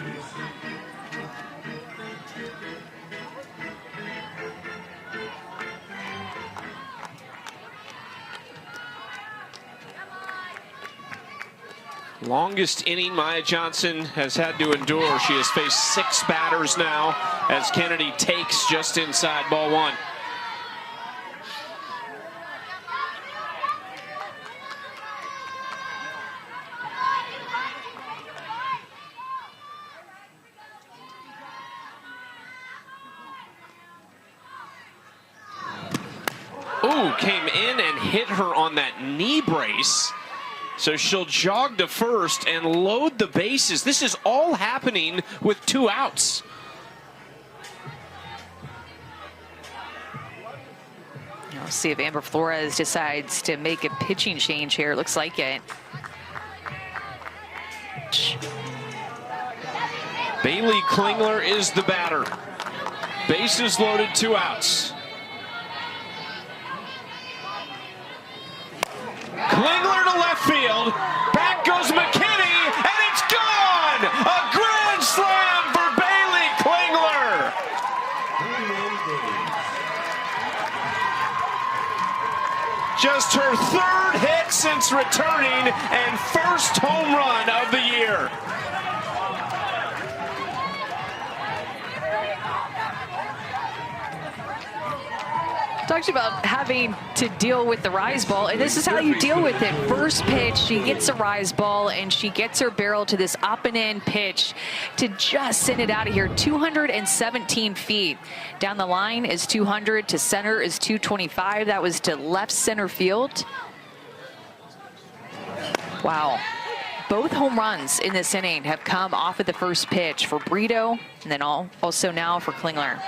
Longest inning Maya Johnson has had to endure. She has faced 6 batters now as Kennedy takes just inside ball 1. Ooh, came in and hit her on that knee brace. So she'll jog to first and load the bases. This is all happening with 2 outs. We'll see if Amber Flores decides to make a pitching change here. Looks like it. Bailey Klingler is the batter. Bases loaded, 2 outs. Klingler to left field. Back goes McKinney, and it's gone! A grand slam for Bailey Klingler! Just her 3rd hit since returning and first home run of the year. Talked about having to deal with the rise ball, and this is how you deal with it. First pitch, she gets a rise ball, and she gets her barrel to this up and in pitch to just send it out of here. 217 feet. Down the line is 200, to center is 225. That was to left center field. Wow. Both home runs in this inning have come off of the first pitch for Brito, and then also now for Klingler.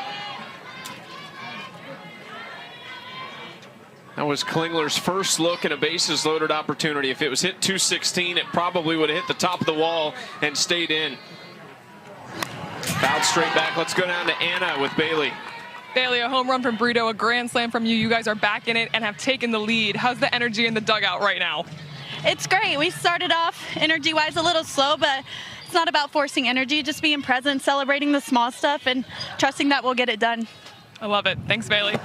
That was Klingler's first look at a bases loaded opportunity. If it was hit 216, it probably would have hit the top of the wall and stayed in. Fouled straight back. Let's go down to Anna with Bailey. Bailey, a home run from Brito, a grand slam from you. You guys are back in it and have taken the lead. How's the energy in the dugout right now? It's great. We started off energy-wise a little slow, but it's not about forcing energy, just being present, celebrating the small stuff, and trusting that we'll get it done. I love it. Thanks, Bailey.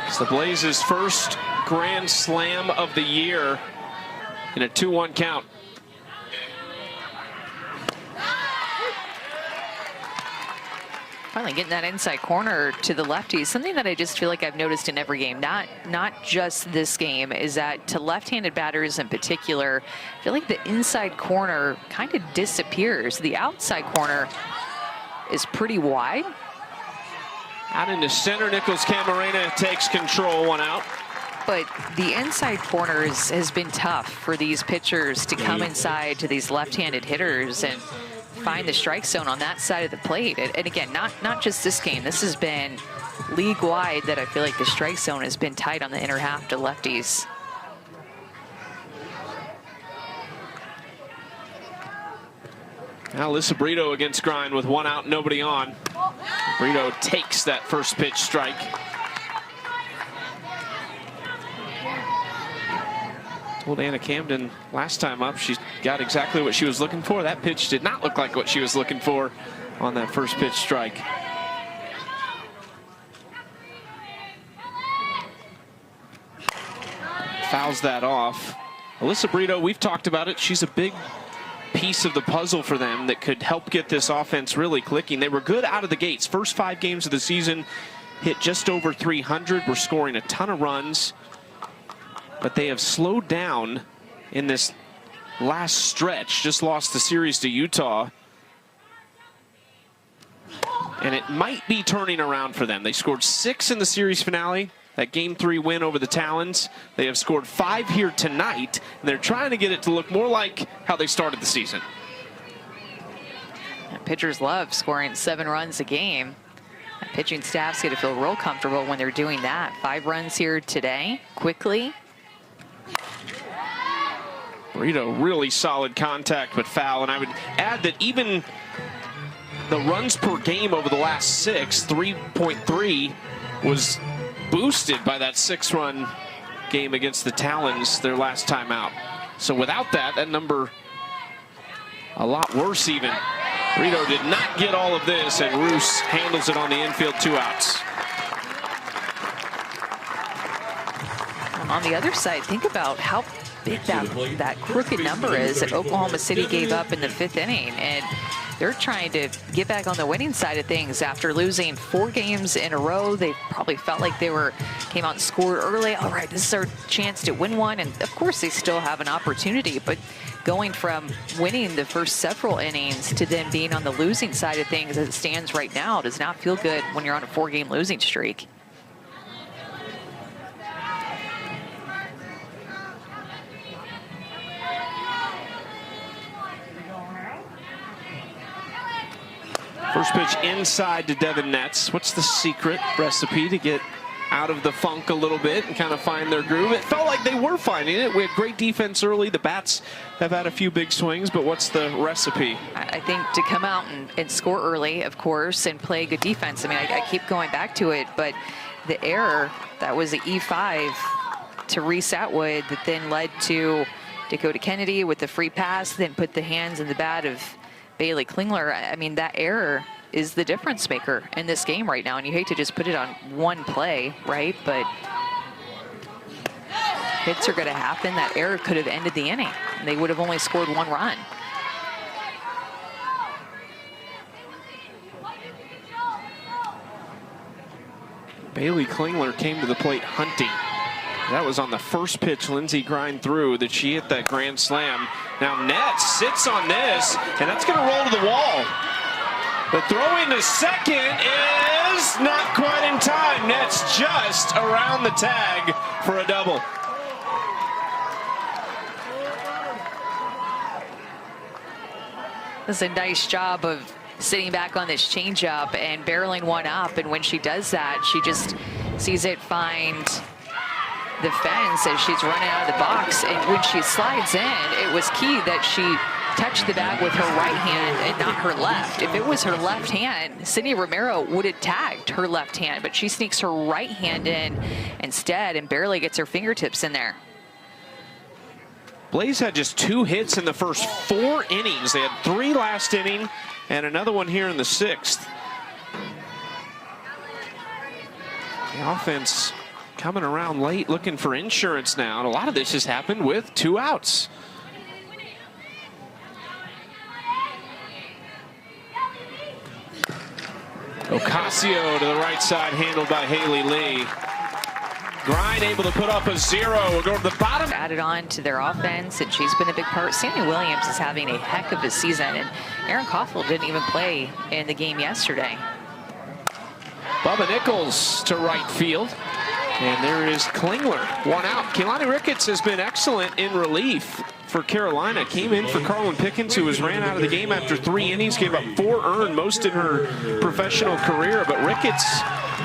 It's the Blazers' first grand slam of the year in a 2-1 count. Finally getting that inside corner to the lefties. Something that I just feel like I've noticed in every game, not just this game, is that to left-handed batters in particular, I feel like the inside corner kind of disappears. The outside corner is pretty wide. Out into center, Nichols Camarena takes control, 1 out. But the inside corners has been tough for these pitchers to come inside to these left-handed hitters and find the strike zone on that side of the plate. And again, not just this game. This has been league-wide that I feel like the strike zone has been tight on the inner half to lefties. Now Alyssa Brito against Grind with 1 out, nobody on. Brito takes that first pitch strike. Told Anna Camden last time up she got exactly what she was looking for. That pitch did not look like what she was looking for on that first pitch strike. Fouls that off. Alyssa Brito, we've talked about it. She's a big piece of the puzzle for them that could help get this offense really clicking. They were good out of the gates. First 5 games of the season, hit just over 300. We're scoring a ton of runs. But they have slowed down in this last stretch. Just lost the series to Utah. And it might be turning around for them. They scored 6 in the series finale. That Game 3 win over the Talons. They have scored 5 here tonight. And they're trying to get it to look more like how they started the season. Pitchers love scoring 7 runs a game. Pitching staff's going to feel real comfortable when they're doing that. 5 runs here today, quickly. Brito, really solid contact, but foul. And I would add that even the runs per game over the last 6, 3.3, was boosted by that 6-run game against the Talons their last time out. So without that, that number a lot worse even. Brito did not get all of this, and Roos handles it on the infield, 2 outs. On the other side, think about how big that crooked number is that Oklahoma City gave up in the 5th inning. And they're trying to get back on the winning side of things after losing 4 games in a row. They probably felt like they came out and scored early. All right, this is our chance to win one. And of course, they still have an opportunity. But going from winning the first several innings to then being on the losing side of things as it stands right now does not feel good when you're on a 4-game losing streak. First pitch inside to Devin Netz. What's the secret recipe to get out of the funk a little bit and kind of find their groove? It felt like they were finding it. We had great defense early. The bats have had a few big swings, but what's the recipe? I think to come out and score early, of course, and play good defense. I mean, I keep going back to it, but the error that was the E5 to Reese Atwood that then led to Dakota Kennedy with the free pass, then put the hands in the bat of Bailey Klingler. I mean, that error is the difference maker in this game right now. And you hate to just put it on one play, right? But hits are going to happen. That error could have ended the inning. And they would have only scored 1 run. Bailey Klingler came to the plate hunting. That was on the first pitch Lindsey Grind threw that she hit that grand slam. Now Netz sits on this, and that's going to roll to the wall. The throw into second is not quite in time. Netz just around the tag for a double. That's a nice job of sitting back on this changeup and barreling one up. And when she does that, she just sees it find the fence as she's running out of the box. And when she slides in, it was key that she touched the bag with her right hand and not her left. If it was her left hand, Sydney Romero would have tagged her left hand, but she sneaks her right hand in instead and barely gets her fingertips in there. Blaze had just 2 hits in the first 4 innings. They had 3 last inning and another one here in the 6th. The offense coming around late, looking for insurance now. And a lot of this has happened with 2 outs. Ocasio to the right side, handled by Haley Lee. Grind able to put up a 0. We'll go to the bottom. Added on to their offense, and she's been a big part. Sammy Williams is having a heck of a season, and Erin Koffel didn't even play in the game yesterday. Bubba Nichols to right field. And there is Klingler, one out. Keilani Ricketts has been excellent in relief for Carolina. Came in for Carlin Pickens, who was ran out of the game after 3 innings, gave up 4 earned, most in her professional career. But Ricketts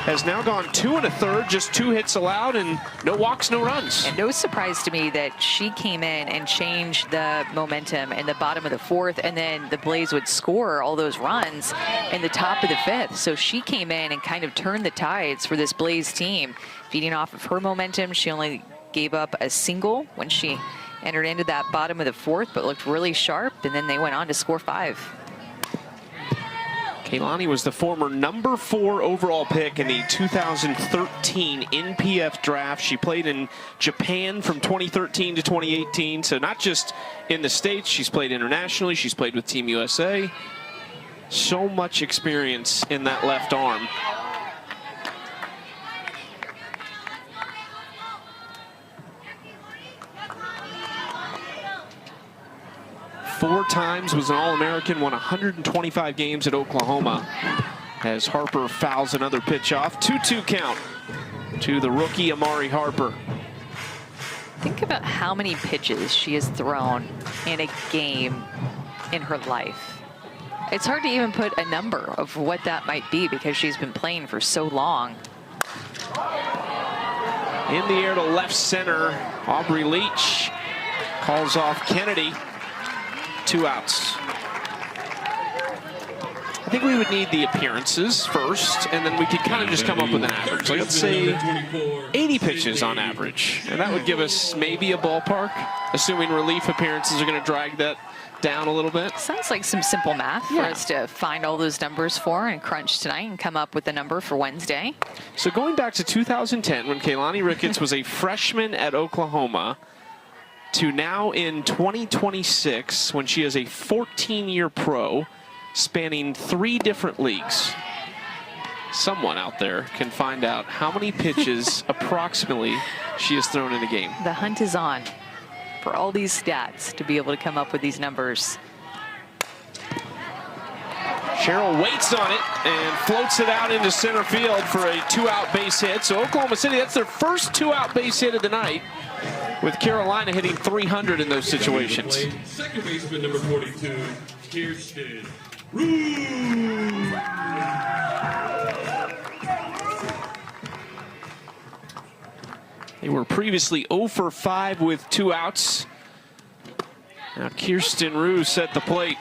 has now gone 2 1/3, just 2 hits allowed, and no walks, no runs. And no surprise to me that she came in and changed the momentum in the bottom of the 4th, and then the Blaze would score all those runs in the top of the 5th. So she came in and kind of turned the tides for this Blaze team. Feeding off of her momentum, she only gave up a single when she entered into that bottom of the 4th, but looked really sharp, and then they went on to score 5. Keilani was the former number 4 overall pick in the 2013 NPF draft. She played in Japan from 2013 to 2018, so not just in the States, she's played internationally, she's played with Team USA. So much experience in that left arm. Four times was an All-American, won 125 games at Oklahoma. As Harper fouls another pitch off. 2-2 count to the rookie Amari Harper. Think about how many pitches she has thrown in a game in her life. It's hard to even put a number of what that might be because she's been playing for so long. In the air to left center, Aubrey Leach calls off Kennedy. 2 outs. I think we would need the appearances first, and then we could kind of just come up with an average. Like, let's say 80 pitches on average. And that would give us maybe a ballpark, assuming relief appearances are going to drag that down a little bit. Sounds like some simple math for us to find all those numbers for and crunch tonight and come up with a number for Wednesday. So going back to 2010, when Keilani Ricketts was a freshman at Oklahoma, to now in 2026, when she is a 14-year pro, spanning 3 different leagues. Someone out there can find out how many pitches approximately she has thrown in a game. The hunt is on for all these stats to be able to come up with these numbers. Cheryl waits on it and floats it out into center field for a 2-out base hit. So Oklahoma City, that's their first 2-out base hit of the night, with Carolina hitting 300 in those situations. Second baseman number 42, Kirsten Rue. They were previously 0 for 5 with 2 outs. Now Kirsten Rue set the plate.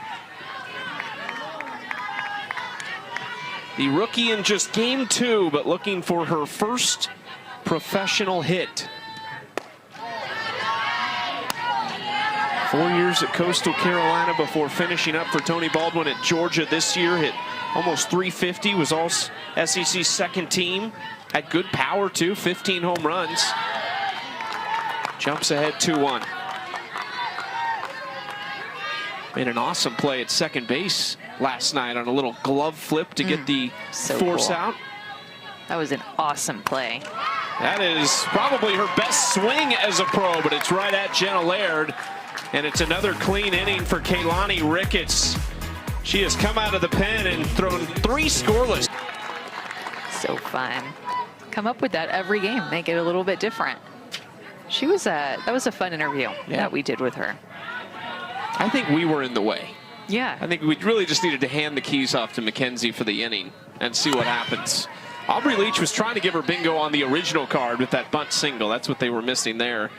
The rookie in just game 2, but looking for her first professional hit. 4 years at Coastal Carolina before finishing up for Tony Baldwin at Georgia this year. Hit almost 350, was all SEC second team. Had good power too, 15 home runs. Jumps ahead 2-1. Made an awesome play at second base last night on a little glove flip to get the force out. That was an awesome play. That is probably her best swing as a pro, but it's right at Jenna Laird. And it's another clean inning for Keilani Ricketts. She has come out of the pen and thrown 3 scoreless. So fun. Come up with that every game, make it a little bit different. She was that was a fun interview that we did with her. I think we were in the way. Yeah. I think we really just needed to hand the keys off to Mackenzie for the inning and see what happens. Aubrey Leach was trying to give her bingo on the original card with that bunt single. That's what they were missing there.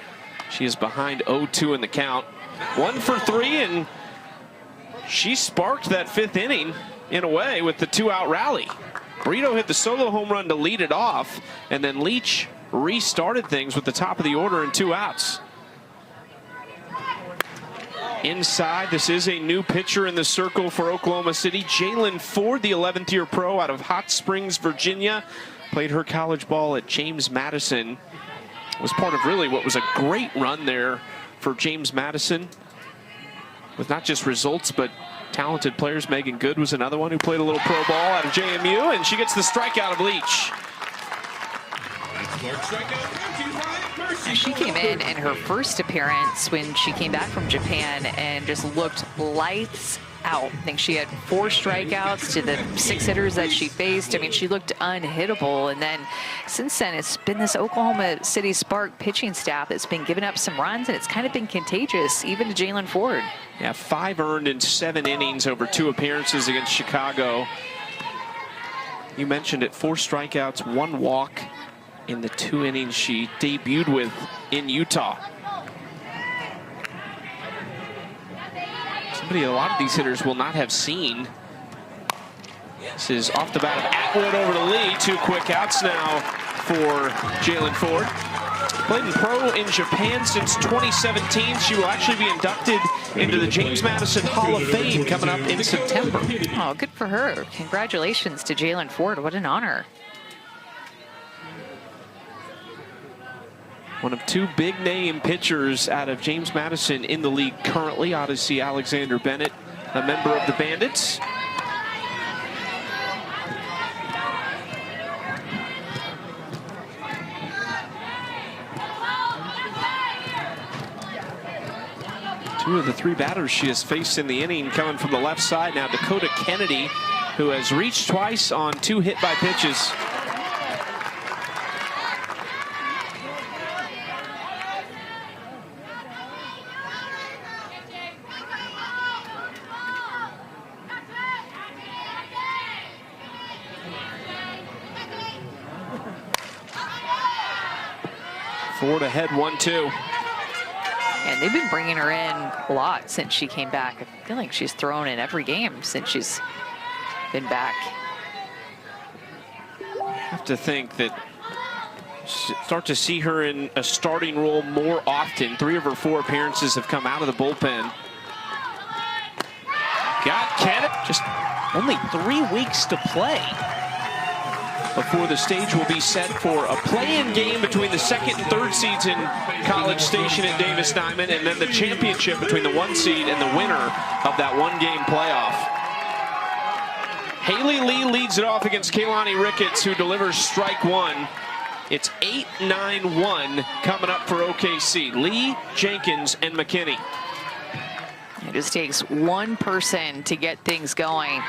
She is behind 0-2 in the count. 1 for 3, and she sparked that 5th inning in a way with the 2-out rally. Brito hit the solo home run to lead it off, and then Leach restarted things with the top of the order and 2 outs. Inside, this is a new pitcher in the circle for Oklahoma City. Jalen Ford, the 11th year pro out of Hot Springs, Virginia. Played her college ball at James Madison. Was part of really what was a great run there for James Madison, with not just results, but talented players. Megan Good was another one who played a little pro ball out of JMU, and she gets the strikeout of Leach. She came in her first appearance when she came back from Japan and just looked lights out. I think she had 4 strikeouts to the 6 hitters that she faced. I mean, she looked unhittable. And then since then, it's been this Oklahoma City Spark pitching staff that's been giving up some runs, and it's kind of been contagious, even to Jalen Ford. Yeah, 5 earned in 7 innings over 2 appearances against Chicago. You mentioned it, 4 strikeouts, 1 walk in the 2 innings she debuted with in Utah. Somebody a lot of these hitters will not have seen. This is off the bat of Atwood over to Lee. 2 quick outs now for Jalen Ford. Played in pro in Japan since 2017. She will actually be inducted into the James Madison Hall of Fame coming up in September. Oh, good for her. Congratulations to Jalen Ford. What an honor. One of 2 big-name pitchers out of James Madison in the league currently. Odyssey Alexander Bennett, a member of the Bandits. Two of the 3 batters she has faced in the inning coming from the left side. Now Dakota Kennedy, who has reached twice on 2 hit by pitches. Ford ahead 1-2. And they've been bringing her in a lot since she came back. I feel like she's thrown in every game since she's been back. I have to think that start to see her in a starting role more often. 3 of her 4 appearances have come out of the bullpen. Got Kennedy. Just only 3 weeks to play before the stage will be set for a play-in game between the 2nd and 3rd seeds in College Station at Davis-Nyman, and then the championship between the 1 seed and the winner of that 1-game playoff. Haley Lee leads it off against Kaylani Ricketts, who delivers strike 1. It's 8-9-1 coming up for OKC. Lee, Jenkins, and McKinney. It just takes one person to get things going.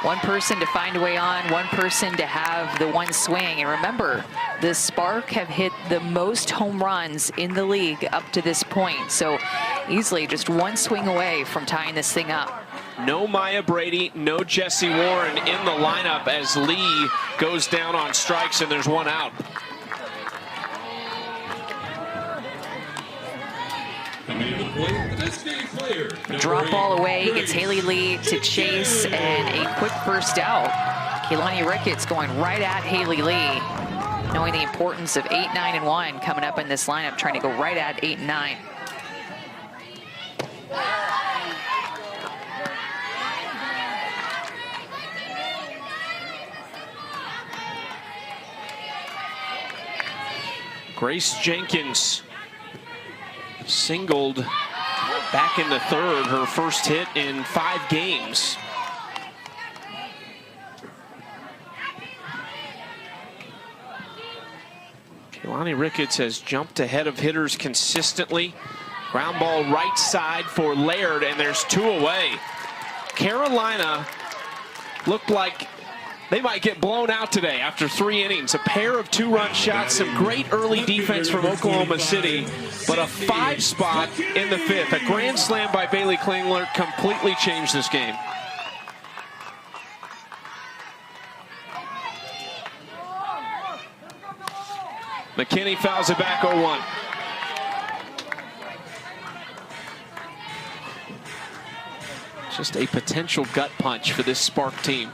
One person to find a way on, one person to have the one swing. And remember, the Spark have hit the most home runs in the league up to this point. So easily just one swing away from tying this thing up. No Maya Brady, no Jesse Warren in the lineup as Lee goes down on strikes and there's 1 out. Drop ball away, gets Haley Lee to chase, and a quick first out. Kaylani Ricketts going right at Haley Lee, knowing the importance of 8, 9, and 1 coming up in this lineup, trying to go right at 8 and 9. Grace Jenkins singled back in the 3rd, her first hit in 5 games. Kaylani Ricketts has jumped ahead of hitters consistently. Ground ball right side for Laird, and there's 2 away. Carolina looked like they might get blown out today after 3 innings. A pair of 2-run shots, some great early defense from Oklahoma City, but a 5 spot in the 5th. A grand slam by Bailey Klingler completely changed this game. McKinney fouls it back 0-1. Just a potential gut punch for this Spark team.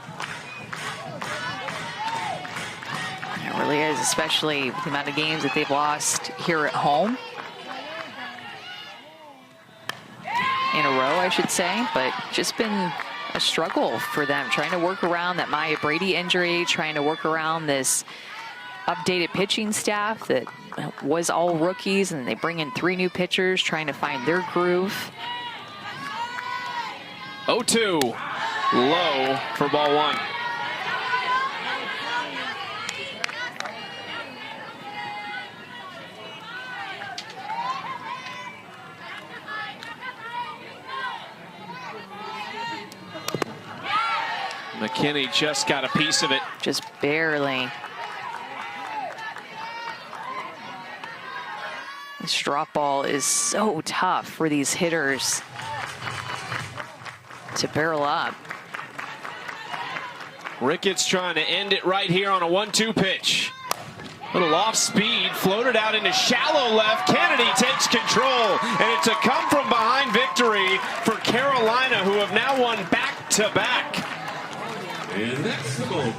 It really is, especially with the amount of games that they've lost here at home. In a row, I should say, but just been a struggle for them, trying to work around that Maya Brady injury, trying to work around this updated pitching staff that was all rookies, and they bring in 3 new pitchers, trying to find their groove. 0-2. Low for ball one. McKinney just got a piece of it. Just barely. This drop ball is so tough for these hitters to barrel up. Ricketts trying to end it right here on a 1-2 pitch. Little off speed, floated out into shallow left. Kennedy takes control, and it's a come from behind victory for Carolina, who have now won back-to-back. And that's the ball.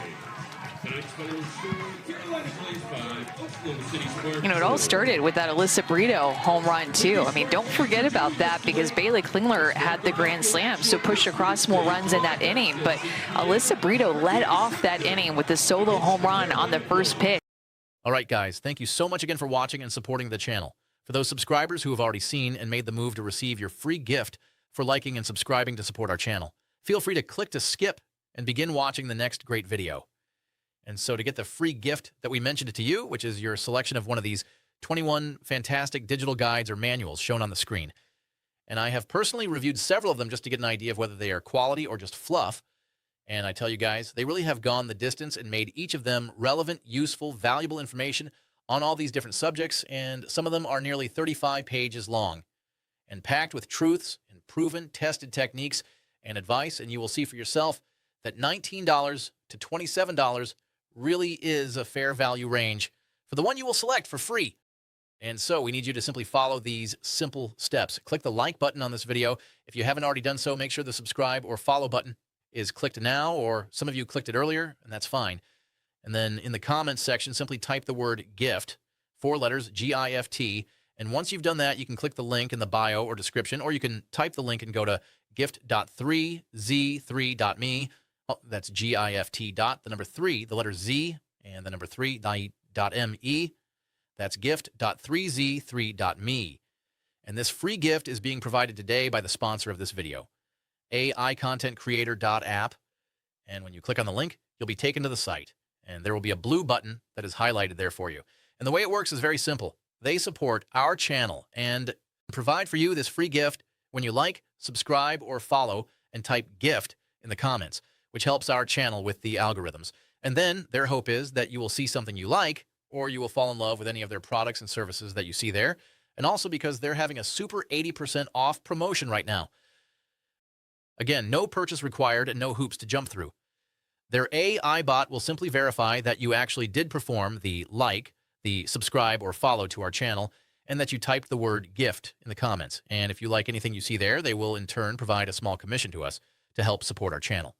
Tonight's final score, Carolina plays 5, Oklahoma City Square. You know, it all started with that Alyssa Brito home run, too. I mean, don't forget about that because Bailey Klingler had the grand slam, so pushed across more runs in that inning. But Alyssa Brito led off that inning with the solo home run on the first pitch. All right, guys, thank you so much again for watching and supporting the channel. For those subscribers who have already seen and made the move to receive your free gift for liking and subscribing to support our channel, feel free to click to skip and begin watching the next great video. And so to get the free gift that we mentioned it to you, which is your selection of one of these 21 fantastic digital guides or manuals shown on the screen. And I have personally reviewed several of them just to get an idea of whether they are quality or just fluff. And I tell you guys, they really have gone the distance and made each of them relevant, useful, valuable information on all these different subjects. And some of them are nearly 35 pages long and packed with truths and proven, tested techniques and advice. And you will see for yourself that $19 to $27 really is a fair value range for the one you will select for free. And so we need you to simply follow these simple steps. Click the like button on this video. If you haven't already done so, make sure the subscribe or follow button is clicked now, or some of you clicked it earlier, and that's fine. And then in the comments section, simply type the word GIFT, 4 letters, G-I-F-T. And once you've done that, you can click the link in the bio or description, or you can type the link and go to gift.3z3.me. Oh, that's G-I-F-T dot, the number 3, the letter Z, and the number 3.me. That's gift.3z3.me. And this free gift is being provided today by the sponsor of this video, AIContentCreator.app. And when you click on the link, you'll be taken to the site. And there will be a blue button that is highlighted there for you. And the way it works is very simple. They support our channel and provide for you this free gift when you like, subscribe, or follow and type GIFT in the comments, which helps our channel with the algorithms. And then their hope is that you will see something you like, or you will fall in love with any of their products and services that you see there. And also because they're having a super 80% off promotion right now. Again, no purchase required and no hoops to jump through. Their AI bot will simply verify that you actually did perform the like, the subscribe, or follow to our channel, and that you typed the word GIFT in the comments. And if you like anything you see there, they will in turn provide a small commission to us to help support our channel.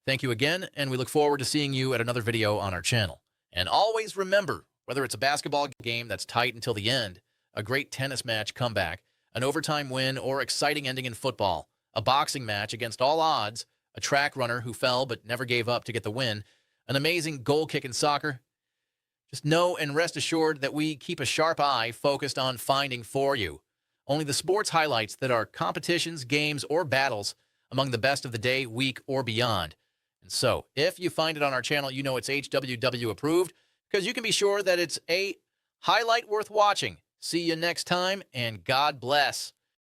Thank you again, and we look forward to seeing you at another video on our channel. And always remember, whether it's a basketball game that's tight until the end, a great tennis match comeback, an overtime win, or exciting ending in football, a boxing match against all odds, a track runner who fell but never gave up to get the win, an amazing goal kick in soccer, just know and rest assured that we keep a sharp eye focused on finding for you only the sports highlights that are competitions, games, or battles among the best of the day, week, or beyond. And so, if you find it on our channel, you know it's HWW approved, because you can be sure that it's a highlight worth watching. See you next time, and God bless.